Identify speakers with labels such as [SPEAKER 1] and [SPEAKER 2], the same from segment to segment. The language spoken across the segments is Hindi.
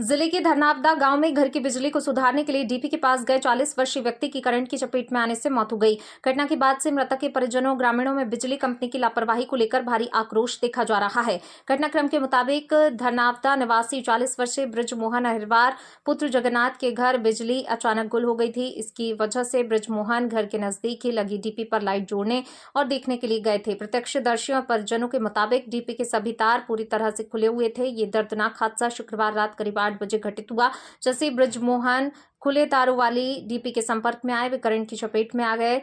[SPEAKER 1] जिले के धरनावदा गांव में घर की बिजली को सुधारने के लिए डीपी के पास गए 40 वर्षीय व्यक्ति की करंट की चपेट में आने से मौत हो गई। घटना के बाद से मृतक के परिजनों और ग्रामीणों में बिजली कंपनी की लापरवाही को लेकर भारी आक्रोश देखा जा रहा है। घटनाक्रम के मुताबिक धरनावदा निवासी 40 वर्षीय बृजमोहन अहिरवार पुत्र जगन्नाथ के घर बिजली अचानक गुल हो गई थी। इसकी वजह से बृजमोहन घर के नजदीक ही लगी डीपी पर लाइट जोड़ने और देखने के लिए गए थे। प्रत्यक्षदर्शियों और परिजनों के मुताबिक डीपी के सभी तार पूरी तरह से खुले हुए थे। ये दर्दनाक हादसा शुक्रवार रात करीब 8 बजे घटित हुआ। जैसे बृजमोहन खुले तारों वाली डीपी के संपर्क में आए, वे करंट की चपेट में आ गए।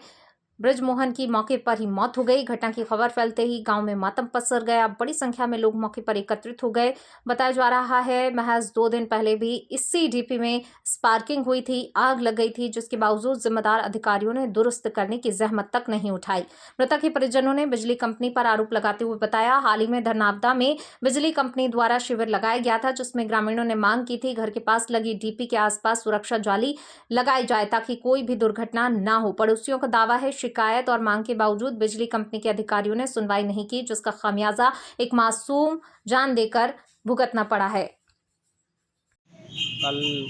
[SPEAKER 1] बृजमोहन की मौके पर ही मौत हो गई। घटना की खबर फैलते ही गांव में मातम पसर गया। बड़ी संख्या में लोग मौके पर एकत्रित हो गए। बताया जा रहा है महज 2 दिन पहले भी इसी डीपी में स्पार्किंग हुई थी, आग लग गई थी, जिसके बावजूद जिम्मेदार अधिकारियों ने दुरुस्त करने की जहमत तक नहीं उठाई। मृतक के परिजनों ने बिजली कंपनी पर आरोप लगाते हुए बताया, हाल ही में धरनावदा में बिजली कंपनी द्वारा शिविर लगाया गया था, जिसमें ग्रामीणों ने मांग की थी घर के पास लगी डीपी के आसपास सुरक्षा जाली लगाई जाए ताकि कोई भी दुर्घटना न हो। पड़ोसियों का दावा है शिकायत और मांग के बावजूद बिजली कंपनी के अधिकारियों ने सुनवाई नहीं की, जिसका खामियाजा एक मासूम जान देकर भुगतना पड़ा है।
[SPEAKER 2] कल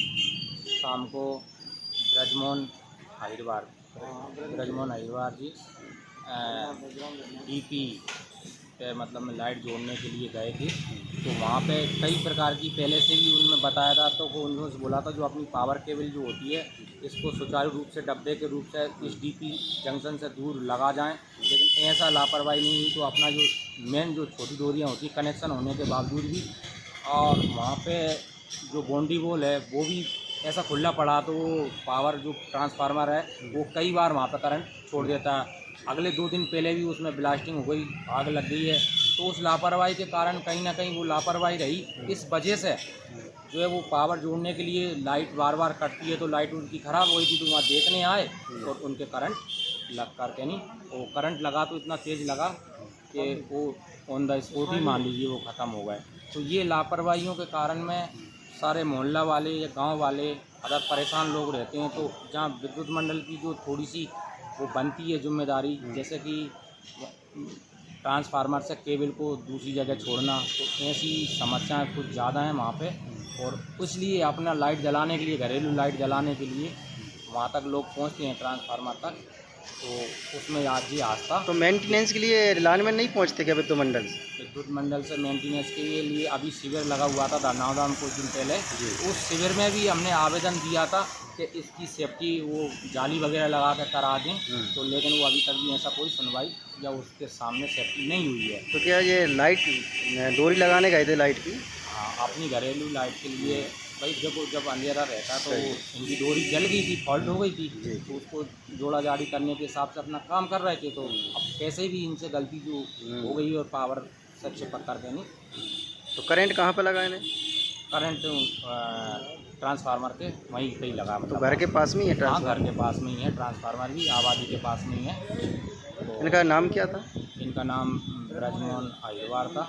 [SPEAKER 2] शाम को बृजमोहन अहिरवार जी डीपी पे मतलब में लाइट जोड़ने के लिए गए थे। तो वहाँ पे कई प्रकार की पहले से भी उन्होंने बताया था, तो वो उन्होंने बोला था जो अपनी पावर केबल जो होती है इसको सुचारू रूप से डब्बे के रूप से इस डीपी जंक्शन से दूर लगा जाएं। लेकिन ऐसा लापरवाही नहीं हुई, तो अपना जो मेन जो छोटी डोरियाँ होती कनेक्शन होने के बावजूद भी, और वहाँ पे जो बाउंड्री वॉल है वो भी ऐसा खुला पड़ा, तो वो पावर जो ट्रांसफार्मर है वो कई बार वहाँ पर करंट छोड़ देता है। अगले 2 दिन पहले भी उसमें ब्लास्टिंग हो गई, आग लग गई है। तो उस लापरवाही के कारण कहीं ना कहीं वो लापरवाही रही, इस वजह से जो है वो पावर जोड़ने के लिए लाइट बार बार कटती है, तो लाइट उनकी ख़राब हुई थी। तो वहाँ देखने आए और उनके करंट लग करके नहीं, वो करंट लगा तो इतना तेज़ लगा कि वो ऑन द स्पॉट ही मान लीजिए वो ख़त्म हो गए। तो ये लापरवाहियों के कारण में सारे मोहल्ला वाले या गांव वाले अगर परेशान लोग रहते हैं। तो जहाँ विद्युत मंडल की जो थोड़ी सी वो बनती है जिम्मेदारी, जैसे कि ट्रांसफार्मर से केबल को दूसरी जगह छोड़ना, तो ऐसी समस्याएं कुछ ज़्यादा हैं वहाँ पे। और इसलिए अपना लाइट जलाने के लिए, घरेलू लाइट जलाने के लिए वहाँ तक लोग पहुँचते हैं ट्रांसफार्मर तक, तो उसमें आज ही आस्था।
[SPEAKER 3] तो मेंटेनेंस के लिए लाइनमैन नहीं पहुंचते क्या विद्युत मंडल से?
[SPEAKER 2] विद्युत मंडल से मेंटेनेंस के लिए अभी शिविर लगा हुआ था धरनावदा में कुछ दिन पहले। उस शिविर में भी हमने आवेदन दिया था कि इसकी सेफ्टी वो जाली वगैरह लगा कर करा दें, तो लेकिन वो अभी तक भी ऐसा कोई सुनवाई या उसके सामने सेफ्टी नहीं हुई है।
[SPEAKER 3] तो क्या ये लाइट डोरी लगाने गए थे लाइट की?
[SPEAKER 2] हाँ, अपनी घरेलू लाइट के लिए भाई जब अंधेरा रहता तो इनकी डोरी जल गई थी, फॉल्ट हो गई थी, तो उसको जोड़ा जाड़ी करने के हिसाब से अपना काम कर रहे थे। तो अब कैसे भी इनसे गलती जो हो गई और पावर से चिपक कर देनी।
[SPEAKER 3] तो करंट कहाँ पे लगा इन्हें?
[SPEAKER 2] करंट ट्रांसफार्मर के वहीं पे ही लगा।
[SPEAKER 3] तो घर के पास में ही है
[SPEAKER 2] हाँ,
[SPEAKER 3] ट्रांसफार्मर?
[SPEAKER 2] घर के पास में ही है ट्रांसफार्मर भी, आबादी के पास में ही है। तो
[SPEAKER 3] इनका नाम क्या था?
[SPEAKER 2] इनका नाम बृजमोहन अहिरवार था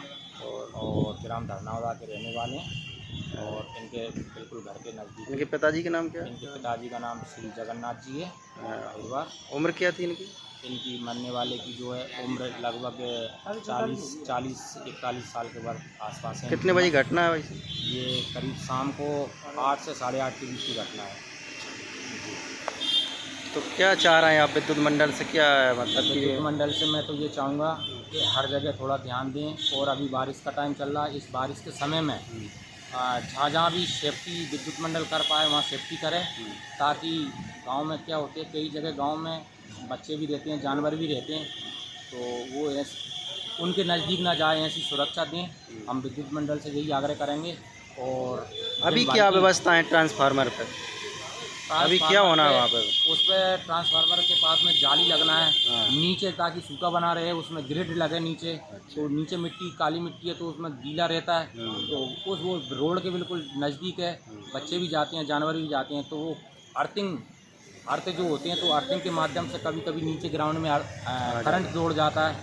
[SPEAKER 2] और ग्राम धरनावदा के रहने वाले हैं, और इनके बिल्कुल घर के नज़दीक।
[SPEAKER 3] इनके पिताजी का नाम क्या है?
[SPEAKER 2] इनके पिताजी का नाम श्री जगन्नाथ जी है अहिरवार।
[SPEAKER 3] उम्र क्या थी इनकी?
[SPEAKER 2] इनकी मरने वाले की जो है उम्र लगभग 40-41 साल के बाद आसपास है।
[SPEAKER 3] कितने बजे घटना है वैसे?
[SPEAKER 2] ये करीब शाम को 8 से 8:30 के बीच की घटना है।
[SPEAKER 3] तो क्या चाह रहे हैं आप विद्युत मंडल से? क्या मतलब
[SPEAKER 2] विद्युत मंडल से मैं तो ये चाहूँगा कि हर जगह थोड़ा ध्यान दें, और अभी बारिश का टाइम चल रहा है, इस बारिश के समय में जहाँ भी सेफ्टी विद्युत मंडल कर पाए वहाँ सेफ्टी करें, ताकि गांव में क्या होते हैं, कई जगह गांव में बच्चे भी रहते हैं, जानवर भी रहते हैं, तो वो उनके नज़दीक ना जाए, ऐसी सुरक्षा दें। हम विद्युत मंडल से यही आग्रह करेंगे। और
[SPEAKER 3] अभी क्या व्यवस्था है ट्रांसफार्मर पर? अभी क्या होना है वहाँ पर?
[SPEAKER 2] उस पर ट्रांसफार्मर के पास में जाली लगना है नीचे, ताकि सूखा बना रहे, उसमें ग्रिड लगे नीचे। तो नीचे मिट्टी, काली मिट्टी है, तो उसमें गीला रहता है, तो उस वो रोड के बिल्कुल नज़दीक है, बच्चे भी जाते हैं, जानवर भी जाते हैं, तो वो अर्थ जो होते हैं, तो अर्थिंग के माध्यम से कभी कभी नीचे ग्राउंड में करंट जोड़ जाता है।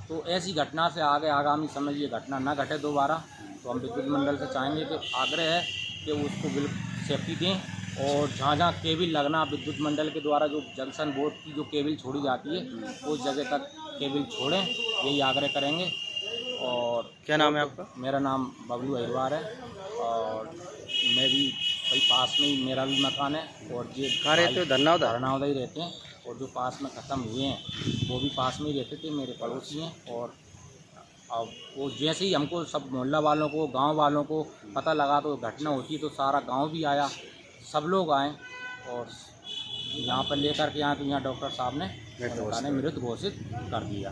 [SPEAKER 2] तो ऐसी घटना से आगामी समय ये घटना ना घटे दोबारा। तो हम विद्युत मंडल से चाहेंगे कि आग्रह है कि उसको बिल्कुल सेफ्टी दें, और जहाँ जहाँ केबल लगना विद्युत मंडल के द्वारा जो जंक्शन बोर्ड की जो केबल छोड़ी जाती है उस जगह तक केबल छोड़ें, यही आग्रह करेंगे। और
[SPEAKER 3] क्या नाम है आपका?
[SPEAKER 2] मेरा नाम बबलू अहिरवार है और मैं भी वही पास में ही मेरा भी मकान है और ये
[SPEAKER 3] कहाँ रहते हो? धरनावदा?
[SPEAKER 2] धरनावदा ही रहते हैं और जो पास में ख़त्म हुए हैं वो भी पास में ही रहते थे, मेरे पड़ोसी हैं। और अब वो जैसे ही हमको सब मोहल्ला वालों को गांव वालों को पता लगा तो घटना होती तो सारा गांव भी आया, सब लोग आए और यहाँ पर लेकर के यहाँ तो यहाँ डॉक्टर साहब ने मृत घोषित कर दिया।